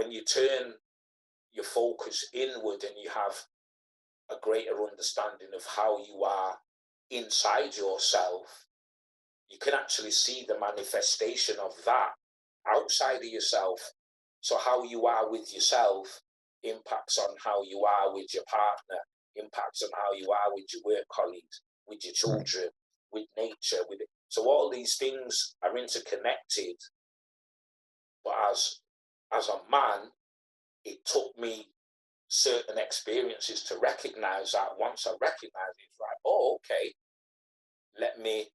when you turn your focus inward and you have a greater understanding of how you are inside yourself, you can actually see the manifestation of that outside of yourself. So how you are with yourself impacts on how you are with your partner, impacts on how you are with your work colleagues, with your children, with nature, with it. So all these things are interconnected. But as a man, it took me certain experiences to recognize that. Once I recognize it, it's like, oh, okay, let me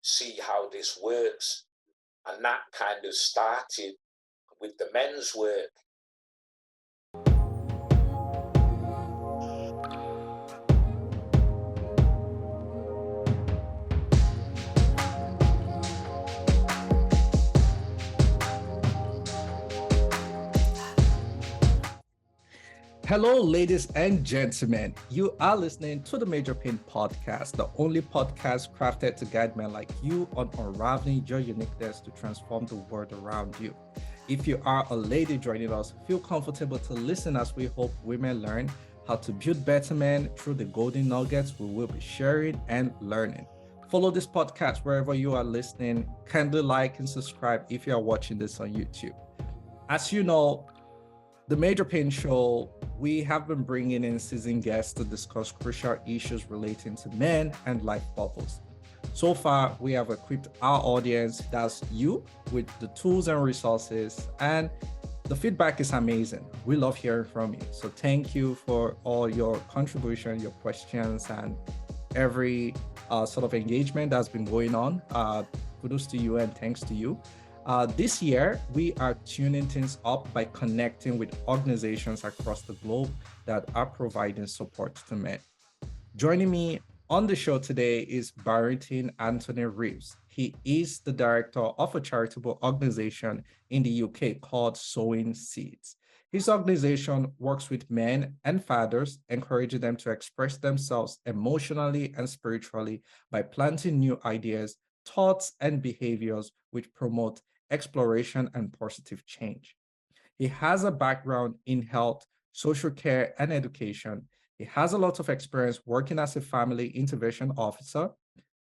see how this works. And that kind of started with the men's work. Hello, ladies and gentlemen. You are listening to the Major Pain Podcast, the only podcast crafted to guide men like you on unraveling your uniqueness to transform the world around you. If you are a lady joining us, feel comfortable to listen as we hope women learn how to build better men through the golden nuggets we will be sharing and learning. Follow this podcast wherever you are listening. Kindly like and subscribe if you are watching this on YouTube. As you know, the Major Pain Show, we have been bringing in seasoned guests to discuss crucial issues relating to men and life purpose. So far, we have equipped our audience, that's you, with the tools and resources, and the feedback is amazing. We love hearing from you. So thank you for all your contribution, your questions, and every sort of engagement that's been going on. Kudos to you and thanks to you. This year, we are tuning things up by connecting with organizations across the globe that are providing support to men. Joining me on the show today is Barrington Anthony Reeves. He is the director of a charitable organization in the UK called Sowing Seeds. His organization works with men and fathers, encouraging them to express themselves emotionally and spiritually by planting new ideas, thoughts, and behaviors which promote exploration and positive change. He has a background in health, social care, and education. He has a lot of experience working as a family intervention officer,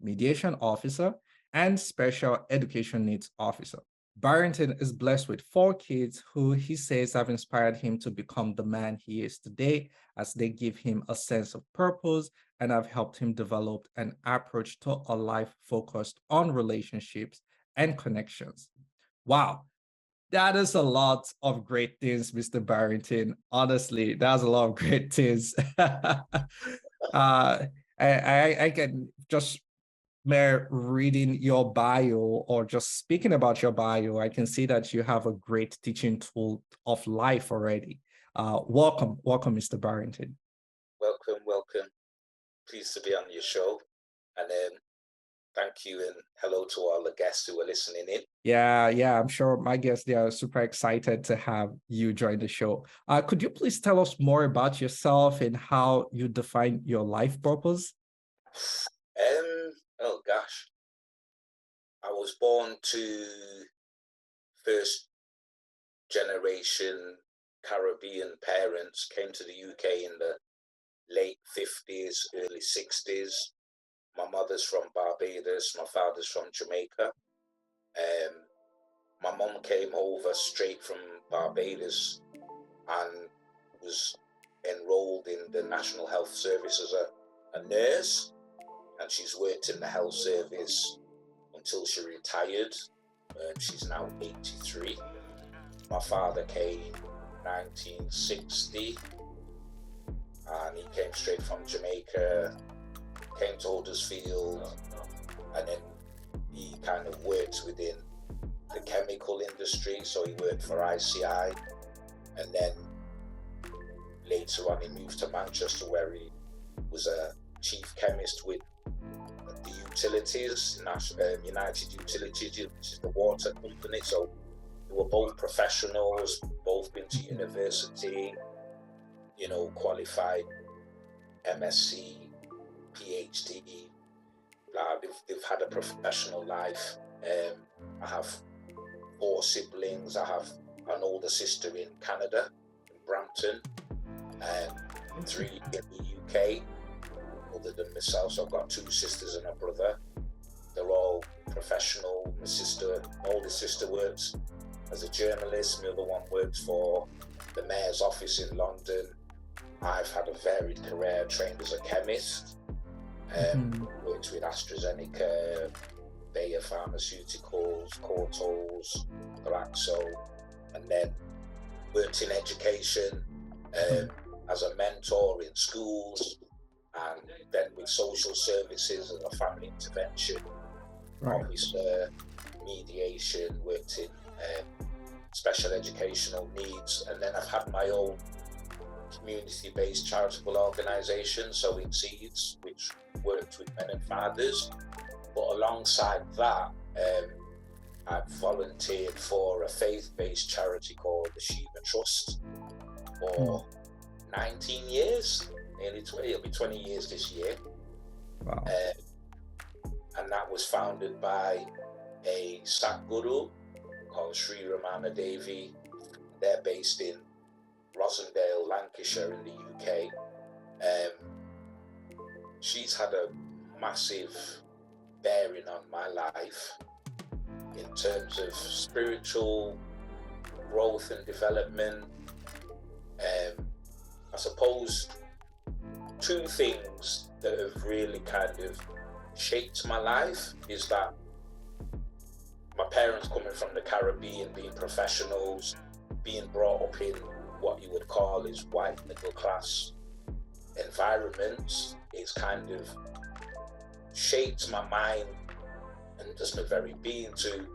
mediation officer, and special education needs officer. Barrington is blessed with 4 kids who he says have inspired him to become the man he is today, as they give him a sense of purpose and have helped him develop an approach to a life focused on relationships and connections. Wow, that is a lot of great things, Mr. Barrington. Honestly, that's a lot of great things. I can just mere reading your bio or just speaking about your bio, I can see that you have a great teaching tool of life already. Welcome, Mr. Barrington. Welcome. Pleased to be on your show. And thank you and hello to all the guests who are listening in. Yeah, I'm sure my guests, they are super excited to have you join the show. Could you please tell us more about yourself and how you define your life purpose? Oh gosh. I was born to first generation Caribbean parents, came to the UK in the late 50s, early 60s. My mother's from Barbados, my father's from Jamaica. My mom came over straight from Barbados and was enrolled in the National Health Service as a nurse, and she's worked in the health service until she retired. She's now 83. My father came in 1960, and he came straight from Jamaica, came to Huddersfield, and then he kind of worked within the chemical industry, so he worked for ICI, and then later on he moved to Manchester, where he was a chief chemist with the utilities, United Utilities, which is the water company. So they were both professionals, both been to university, qualified MSc, PhD. They've had a professional life. I have 4 siblings. I have an older sister in Canada, in Brampton, and 3 in the UK, other than myself. So I've got 2 sisters and a brother. They're all professional. My older sister works as a journalist. My other one works for the mayor's office in London. I've had a varied career, trained as a chemist, worked with AstraZeneca, Bayer Pharmaceuticals, Cortos, Glaxo, and then worked in education as a mentor in schools, and then with social services as a family intervention officer, mediation, worked in special educational needs, and then I've had my own community-based charitable organisation, Sowing Seeds, which worked with men and fathers. But alongside that, I've volunteered for a faith-based charity called the Shiva Trust for 19 years, nearly 20, it'll be 20 years this year. Wow. And that was founded by a Satguru called Sri Ramana Devi. They're based in Rosendale, Lancashire in the UK. She's had a massive bearing on my life in terms of spiritual growth and development. I suppose 2 things that have really kind of shaped my life is that my parents coming from the Caribbean, being professionals, being brought up in what you would call is white middle class environments, it's kind of shaped my mind and just my very being to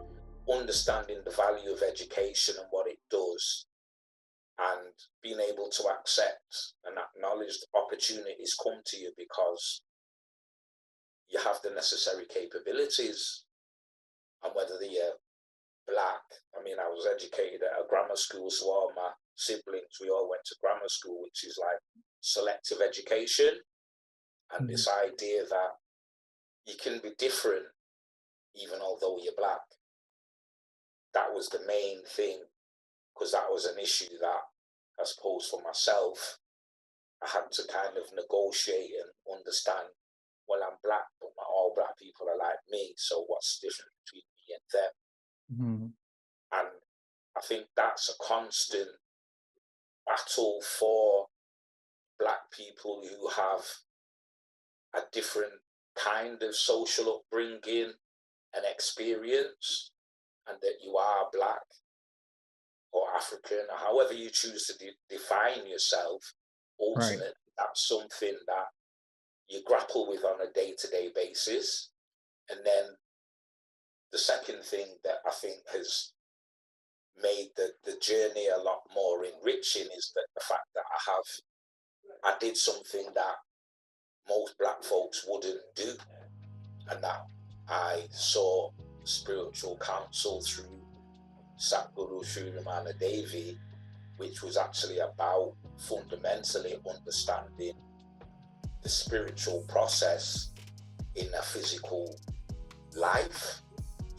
understanding the value of education and what it does, and being able to accept and acknowledge the opportunities come to you because you have the necessary capabilities. And whether you're black, I mean, I was educated at a grammar school, so all my siblings, we all went to grammar school, which is like selective education. And this idea that you can be different even although you're black. That was the main thing, because that was an issue that, I suppose, for myself, I had to kind of negotiate and understand, well, I'm black, but not all black people are like me, so what's different between me and them? And I think that's a constant battle for black people who have a different kind of social upbringing and experience, and that you are black or African, or however you choose to define yourself. Ultimately, that's something that you grapple with on a day-to-day basis. And then the second thing that I think has made the journey a lot more enriching is that the fact that I did something that most black folks wouldn't do, and that I sought spiritual counsel through Satguru Sri Ramana Devi, which was actually about fundamentally understanding the spiritual process in a physical life,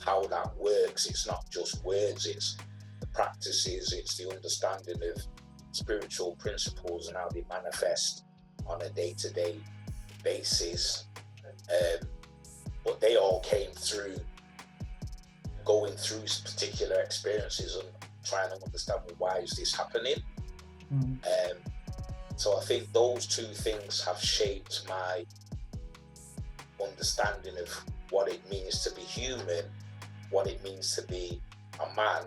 how that works. It's not just words, it's the practices, it's the understanding of spiritual principles and how they manifest on a day-to-day basis. But they all came through going through particular experiences and trying to understand, well, why is this happening? So I think those 2 things have shaped my understanding of what it means to be human, what it means to be a man,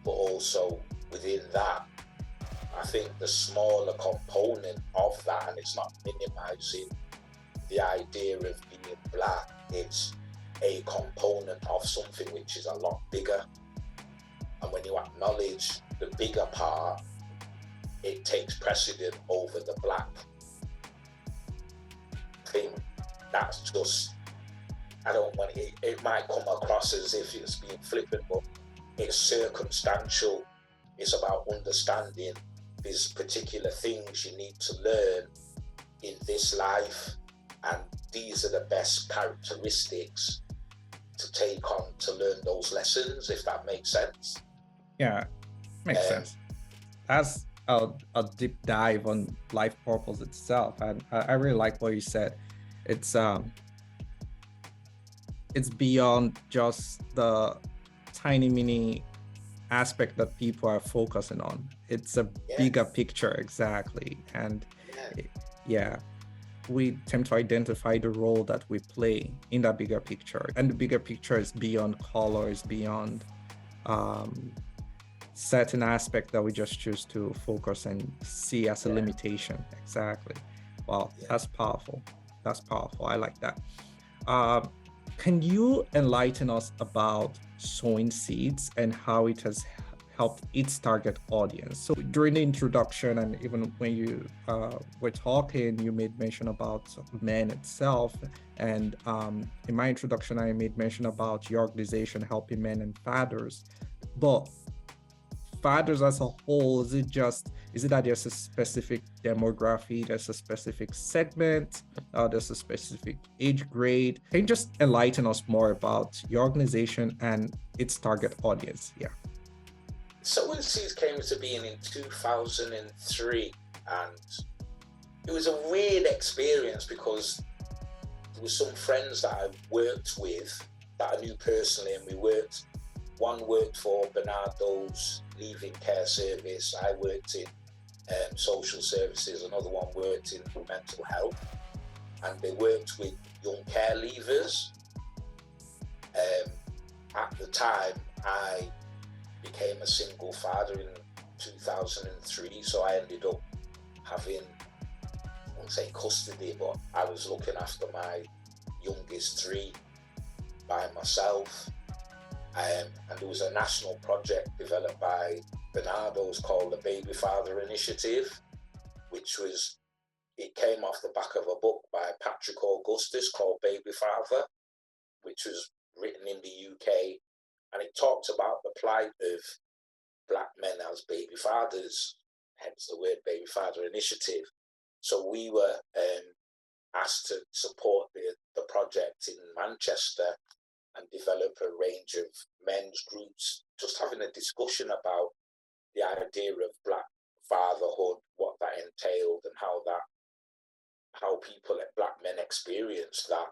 but also within that, I think the smaller component of that, and it's not minimizing the idea of being black, it's a component of something which is a lot bigger. And when you acknowledge the bigger part, it takes precedent over the black thing. That's just, I don't want it might come across as if it's being flippant, but it's circumstantial. It's about understanding these particular things you need to learn in this life, and these are the best characteristics to take on to learn those lessons, if that makes sense. Yeah, Makes sense. That's a deep dive on life purpose itself, and I really like what you said. It's beyond just the tiny mini aspect that people are focusing on. It's a bigger picture, exactly. And we tend to identify the role that we play in that bigger picture, and the bigger picture is beyond colors, beyond certain aspect that we just choose to focus and see as a limitation. Exactly. Wow, that's powerful. That's powerful. I like that. Can you enlighten us about Sowing Seeds and how it has helped its target audience? So during the introduction, and even when you were talking, you made mention about men itself. And in my introduction, I made mention about your organization helping men and fathers. But fathers as a whole, is it that there's a specific demography, there's a specific segment, there's a specific age grade? Can you just enlighten us more about your organization and its target audience? Sowing Seeds came to being in 2003, and it was a weird experience because there were some friends that I worked with that I knew personally, and one worked for Bernardo's Leaving Care Service, I worked in social services, another one worked in mental health, and they worked with young care leavers. At the time, I became a single father in 2003, so I ended up having, I won't say custody, but I was looking after my youngest three by myself. And there was a national project developed by Bernardo's called the Baby Father Initiative, it came off the back of a book by Patrick Augustus called Baby Father, which was written in the UK, and it talked about the plight of Black men as baby fathers, hence the word Baby Father Initiative. So we were asked to support the project in Manchester and develop a range of men's groups, just having a discussion about the idea of Black fatherhood, what that entailed, and how Black men experienced that.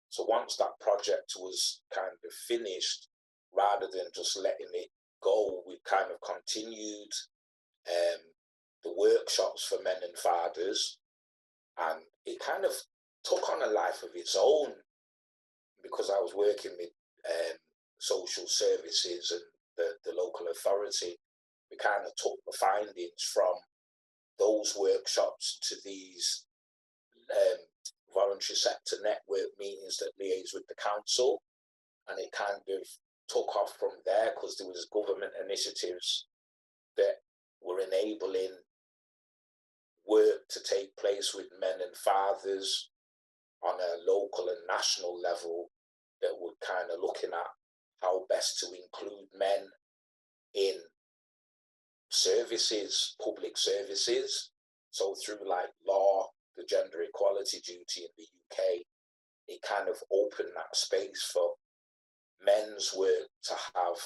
So once that project was kind of finished, rather than just letting it go, we kind of continued the workshops for men and fathers, and it kind of took on a life of its own, because I was working with social services and the local authority. We kind of took the findings from those workshops to these voluntary sector network meetings that liaise with the council, and it kind of took off from there, because there was government initiatives that were enabling work to take place with men and fathers on a local and national level, that were kind of looking at how best to include men in services, public services. So through like law, the gender equality duty in the UK, it kind of opened that space for men's work to have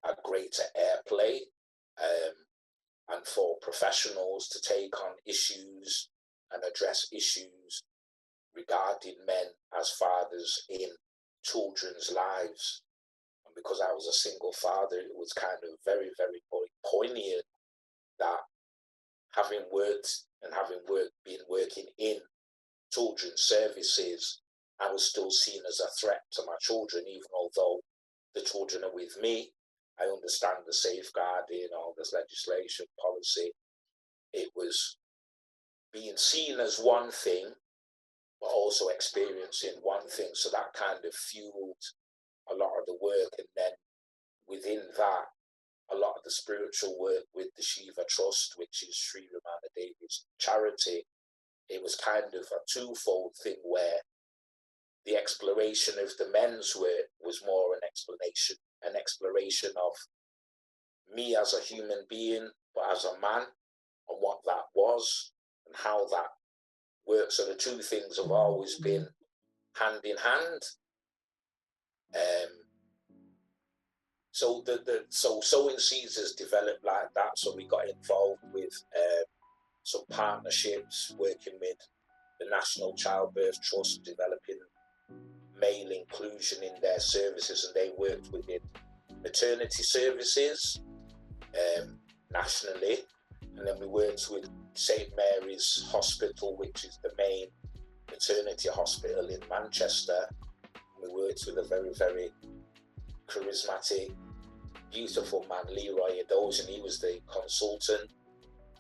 a greater airplay, and for professionals to take on issues and address issues regarding men as fathers in children's lives. And because I was a single father, it was kind of very, very poignant that been working in children's services, I was still seen as a threat to my children, even although the children are with me. I understand the safeguarding, all this legislation, policy. It was being seen as one thing, but also experiencing one thing. So that kind of fueled a lot of the work. And then within that, a lot of the spiritual work with the Shiva Trust, which is Sri Ramana Devi's charity. It was kind of a twofold thing, where the exploration of the men's work was more an exploration of me as a human being, but as a man, and what that was and how that works. So the two things have always been hand in hand. So so Sowing Seeds has developed like that. So we got involved with some partnerships, working with the National Childbirth Trust, developing male inclusion in their services, and they worked within maternity services nationally. And then we worked with St Mary's Hospital, which is the main maternity hospital in Manchester. We worked with a very, very charismatic, beautiful man, Leroy Adozian. He was the consultant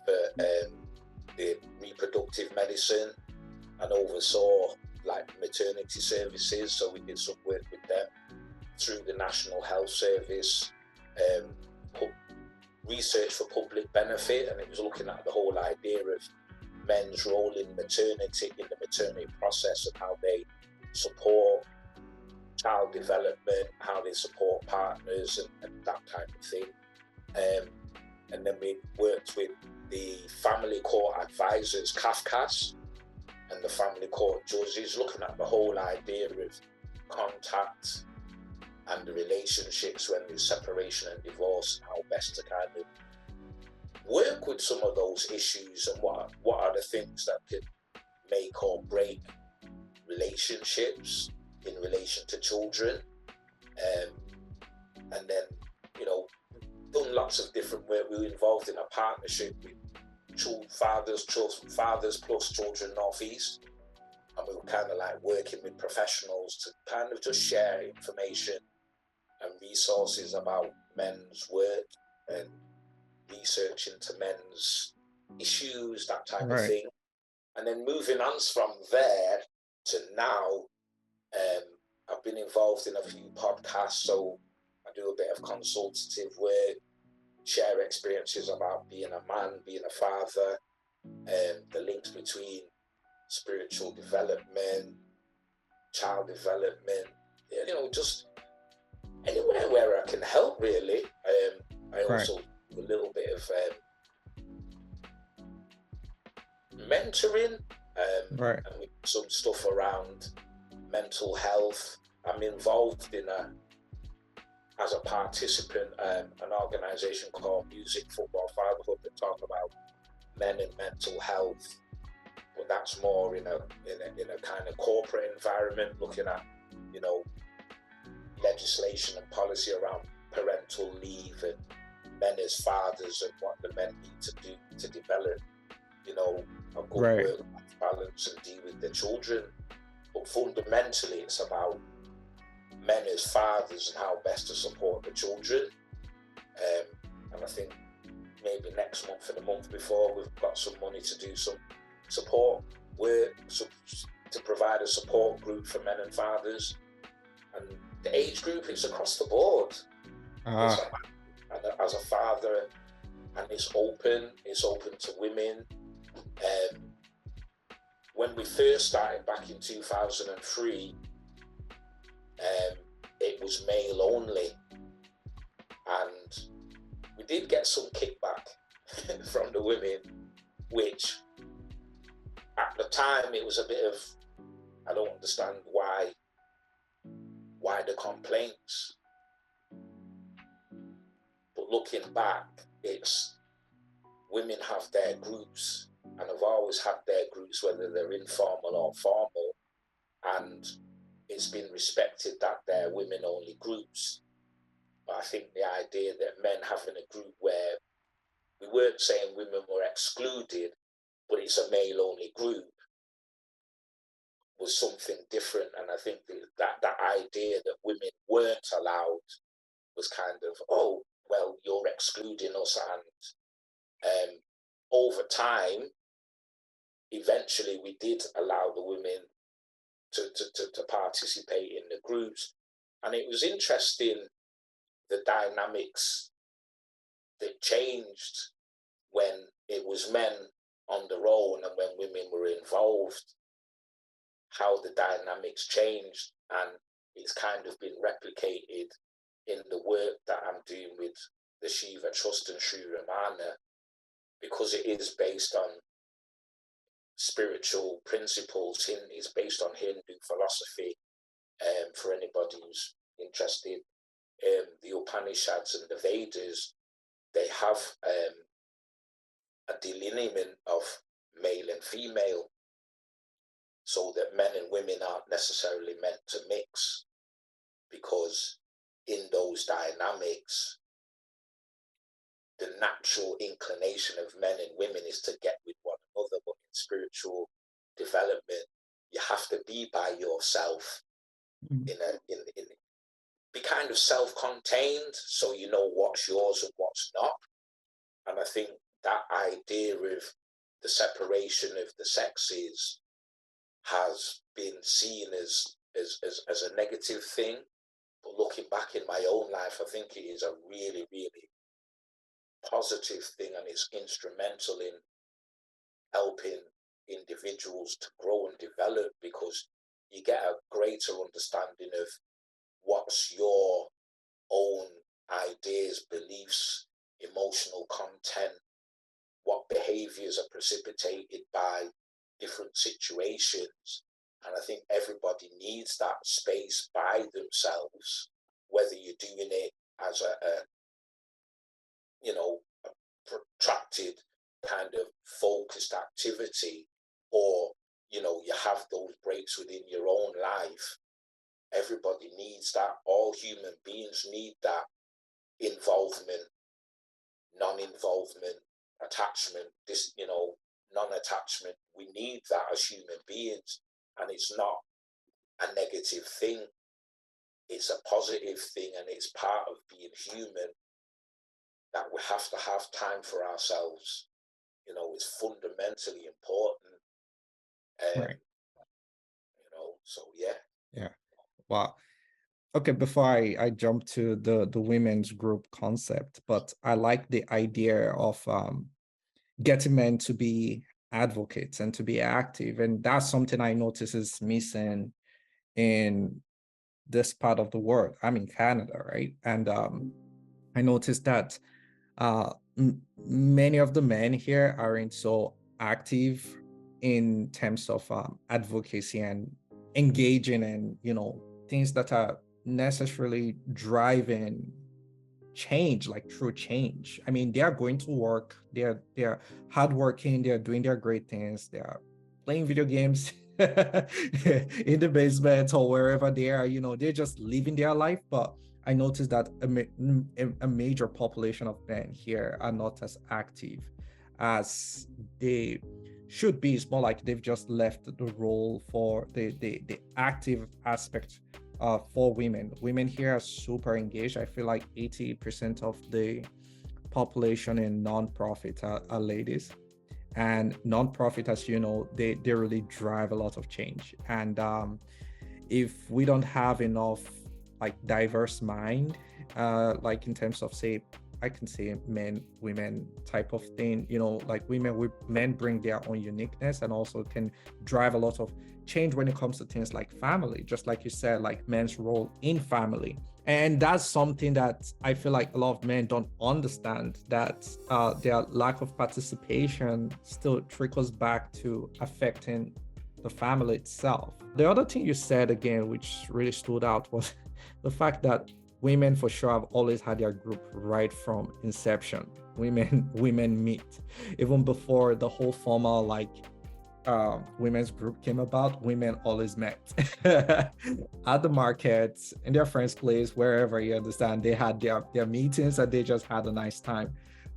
for the reproductive medicine and oversaw like maternity services. So we did some work with them through the National Health Service, research for public benefit, and it was looking at the whole idea of men's role in maternity, in the maternity process, and how they support child development, how they support partners, and that type of thing. And then we worked with the family court advisors, CAFCAS, and the family court judges, looking at the whole idea of contact and the relationships when there's separation and divorce, and how best to kind of work with some of those issues, and what are the things that could make or break relationships in relation to children. And then, you know, done lots of different work. We were involved in a partnership with Fathers Plus Children North East, and we were kind of like working with professionals to kind of just share information and resources about men's work and research into men's issues, that type of thing. And then moving on from there to now, I've been involved in a few podcasts, so I do a bit of consultative work, share experiences about being a man, being a father, the links between spiritual development, child development, you know, just anywhere where I can help, really. I also do a little bit of mentoring, and some stuff around mental health. I'm involved in as a participant, an organisation called Music Football Fatherhood that talk about men and mental health, but that's more in a kind of corporate environment, looking at, you know, legislation and policy around parental leave and men as fathers, and what the men need to do to develop, you know, a good work-life balance and deal with their children. But fundamentally, it's about men as fathers and how best to support the children. And I think maybe next month and the month before, we've got some money to do some support work, to provide a support group for men and fathers. And the age group is across the board. And as a father, and it's open to women. When we first started back in 2003, it was male only, and we did get some kickback from the women, which at the time it was a bit of, I don't understand why the complaints. But looking back, it's women have their groups and have always had their groups, whether they're informal or formal, and it's been respected that they're women-only groups. But I think the idea that men having a group where we weren't saying women were excluded, but it's a male-only group, was something different. And I think that idea that women weren't allowed was kind of, oh, well, you're excluding us. And over time, eventually we did allow the women to participate in the groups. And it was interesting, the dynamics that changed when it was men on their own and when women were involved, how the dynamics changed. And it's kind of been replicated in the work that I'm doing with the Shiva Trust and Sri Ramana, because it is based on spiritual principles. It's based on Hindu philosophy, for anybody who's interested the Upanishads and the Vedas, they have a delineation of male and female, so that men and women aren't necessarily meant to mix, because in those dynamics, the natural inclination of men and women is to get with one another. But in spiritual development, you have to be by yourself, be kind of self-contained, so you know what's yours and what's not. And I think that idea of the separation of the sexes has been seen as a negative thing. But looking back in my own life, I think it is a really, really positive thing, and it's instrumental in helping individuals to grow and develop, because you get a greater understanding of what's your own ideas, beliefs, emotional content, what behaviours are precipitated by different situations. And I think everybody needs that space by themselves, whether you're doing it as a protracted kind of focused activity, or you have those breaks within your own life. Everybody needs that. All human beings need that involvement, non-involvement, attachment, non-attachment. We need that as human beings, and it's not a negative thing. It's a positive thing, and it's part of being human, that we have to have time for ourselves. It's fundamentally important. Right. So yeah. Yeah. Wow. Okay, before I jump to the women's group concept, but I like the idea of getting men to be advocates and to be active. And that's something I notice is missing in this part of the world. I'm in Canada, right? And I noticed that many of the men here aren't so active in terms of advocacy and engaging in, things that are necessarily driving change, like true change. I mean, they are going to work, they're hardworking, they're doing their great things, they are playing video games in the basement or wherever they are, they're just living their life. But I noticed that a major population of men here are not as active as they should be. It's more like they've just left the role for the active aspect for women. Women here are super engaged. I feel like 80% of the population in nonprofit are ladies. And nonprofit, as you know, they really drive a lot of change. And if we don't have enough like diverse mind, like in terms of, say, I can say men, women type of thing, like men bring their own uniqueness and also can drive a lot of change when it comes to things like family, just like you said, like men's role in family. And that's something that I feel like a lot of men don't understand, that their lack of participation still trickles back to affecting the family itself. The other thing you said again, which really stood out, was the fact that women for sure have always had their group right from inception. Women meet even before the whole formal women's group came about. Women always met at the markets, in their friends' place, wherever, you understand. They had their meetings and they just had a nice time.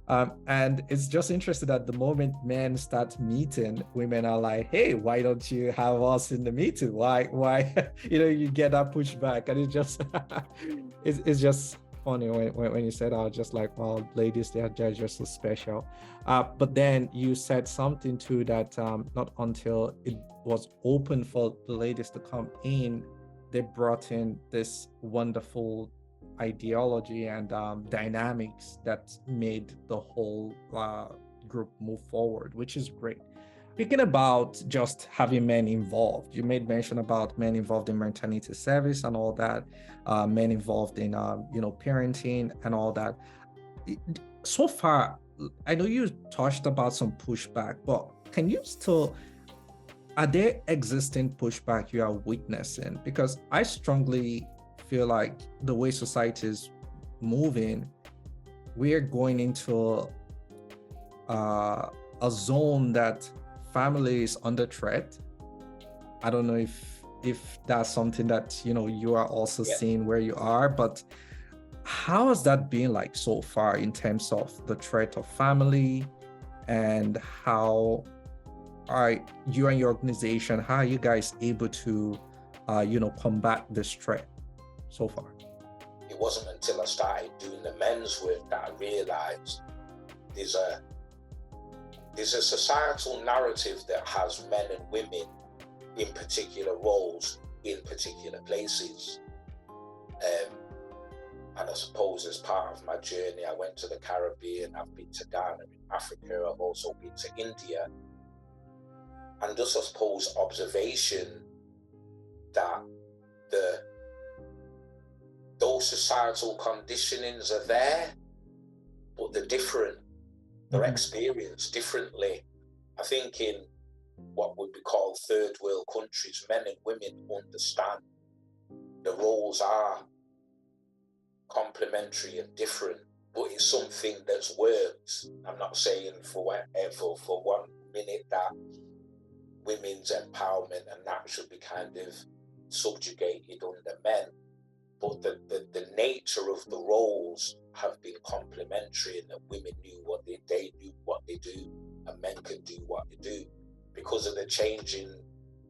And it's just interesting that the moment men start meeting, women are like, hey, why don't you have us in the meeting? Why you get that pushback. And it's just it's just funny when you said, I was just like, well, ladies, they're just so special. But then you said something too, that not until it was open for the ladies to come in, they brought in this wonderful ideology and dynamics that made the whole group move forward, which is great. Speaking about just having men involved, you made mention about men involved in maternity service and all that, men involved in parenting and all that. So far, I know you touched about some pushback, but can you still, are there existing pushback you are witnessing? Because I strongly feel like the way society is moving, we're going into a zone that family is under threat. I don't know if that's something that you are also seeing where you are, but how has that been like so far in terms of the threat of family, and how are you and your organization, how are you guys able to combat this threat so far? It wasn't until I started doing the men's work that I realized there's a societal narrative that has men and women in particular roles in particular places. And I suppose as part of my journey, I went to the Caribbean, I've been to Ghana in Africa, I've also been to India. And just, I suppose, observation that those societal conditionings are there, but they're different. They're experienced differently. I think in what would be called third world countries, men and women understand the roles are complementary and different, but it's something that's worked. I'm not saying for 1 minute that women's empowerment and that should be kind of subjugated under men, but the nature of the roles have been complementary, and that women knew what they knew what they do, and men can do what they do. Because of the changing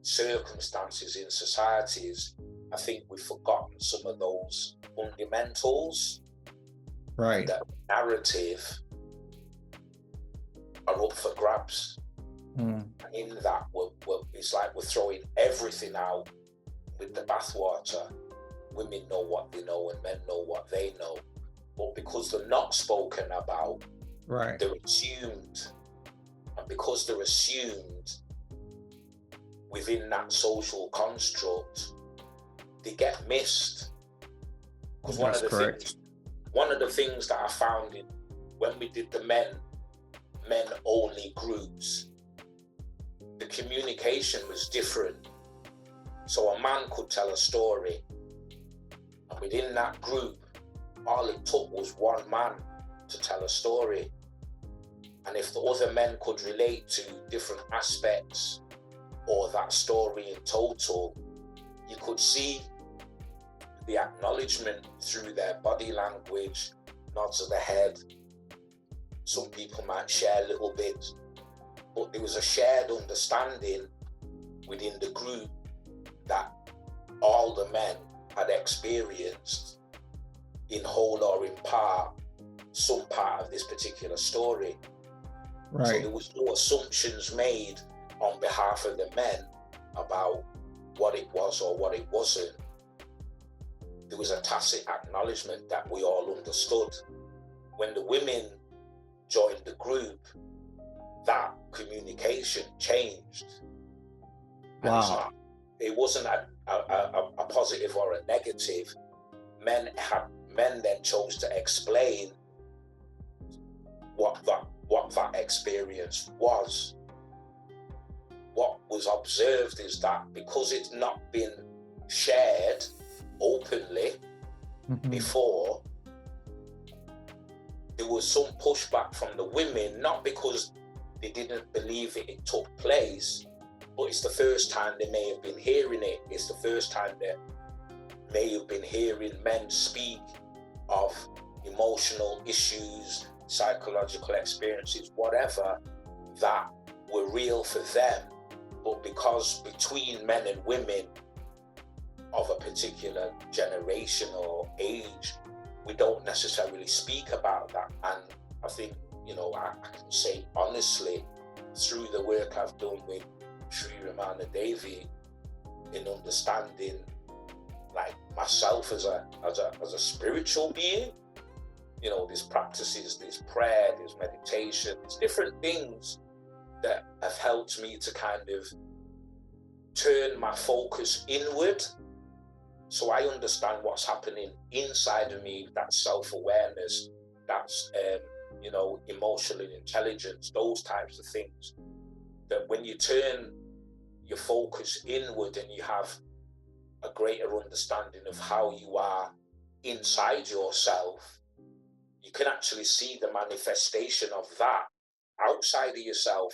circumstances in societies, I think we've forgotten some of those fundamentals. Right. And that narrative are up for grabs. And in that, it's like we're throwing everything out with the bathwater. Women know what they know and men know what they know. But because they're not spoken about, right, they're assumed. And because they're assumed within that social construct, they get missed. Because one of the things that I found when we did the men only groups, the communication was different. So a man could tell a story, and within that group, all it took was one man to tell a story. And if the other men could relate to different aspects or that story in total, you could see the acknowledgement through their body language, nods of the head. Some people might share little bits, but there was a shared understanding within the group that all the men had experienced, in whole or in part, some part of this particular story. Right. So there was no assumptions made on behalf of the men about what it was or what it wasn't. There was a tacit acknowledgement that we all understood. When the women joined the group, that communication changed. Wow. It wasn't a positive or a negative. Men then chose to explain what that experience was. What was observed is that because it's not been shared openly before, there was some pushback from the women, not because they didn't believe it took place, but it's the first time they may have been hearing it. It's the first time they may have been hearing men speak of emotional issues, psychological experiences, whatever, that were real for them. But because between men and women of a particular generation or age, we don't necessarily speak about that. And I think, I can say honestly, through the work I've done with Sri Ramana Devi, in understanding like myself as a spiritual being, there's practices, there's prayer, there's meditation, there's different things that have helped me to kind of turn my focus inward, so I understand what's happening inside of me. That's self-awareness, that's emotional intelligence, those types of things. That when you turn your focus inward and you have a greater understanding of how you are inside yourself, you can actually see the manifestation of that outside of yourself.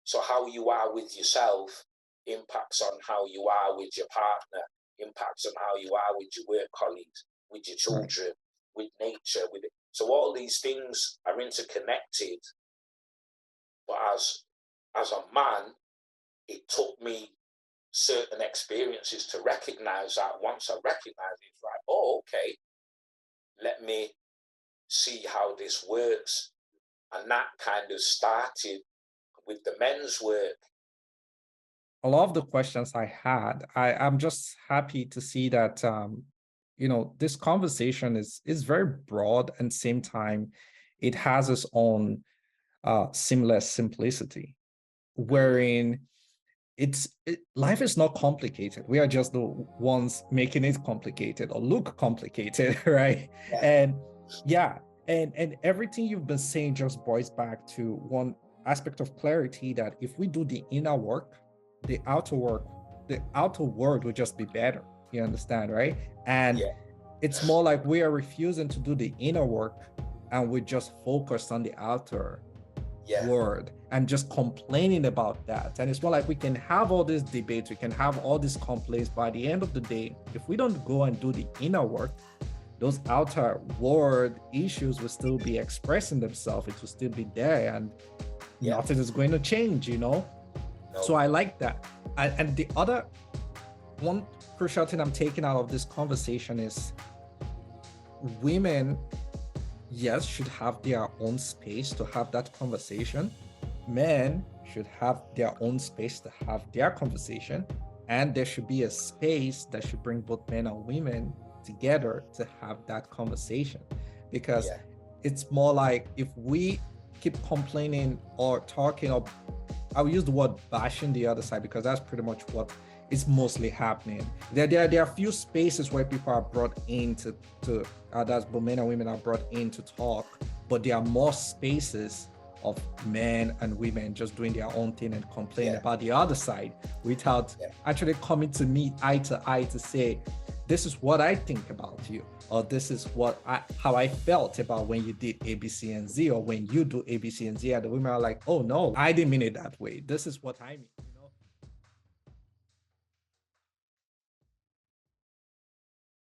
So how you are with yourself impacts on how you are with your partner, impacts on how you are with your work colleagues, with your children, with nature, with it. So all these things are interconnected. But as a man, it took me certain experiences to recognize that. Once I recognize it, it's like, oh, okay, let me see how this works. And that kind of started with the men's work. A lot of the questions I had, I'm just happy to see that this conversation is very broad, and same time it has its own seamless simplicity, wherein life is not complicated. We are just the ones making it complicated or look complicated, right? And and everything you've been saying just boils back to one aspect of clarity, that if we do the inner work, the outer world will just be better. You understand, right? And it's more like we are refusing to do the inner work, and we're just focused on the outer word and just complaining about that. And it's more like we can have all these debates, we can have all these complaints, but at the end of the day, if we don't go and do the inner work, those outer world issues will still be expressing themselves. It will still be there, and nothing is going to change, No. So I like that. And the other one crucial thing I'm taking out of this conversation is women, yes, should have their own space to have that conversation. Men should have their own space to have their conversation. And there should be a space that should bring both men and women together to have that conversation. Because it's more like, if we keep complaining or talking, or I'll use the word bashing the other side, because that's pretty much what is mostly happening. There are a few spaces where people are brought in to that's both men and women are brought in to talk, but there are more spaces of men and women just doing their own thing and complaining about the other side without actually coming to meet eye to eye to say, this is what I think about you, or this is how I felt about when you did A, B, C, and Z, or when you do A, B, C, and Z, and the women are like, oh no, I didn't mean it that way. This is what I mean.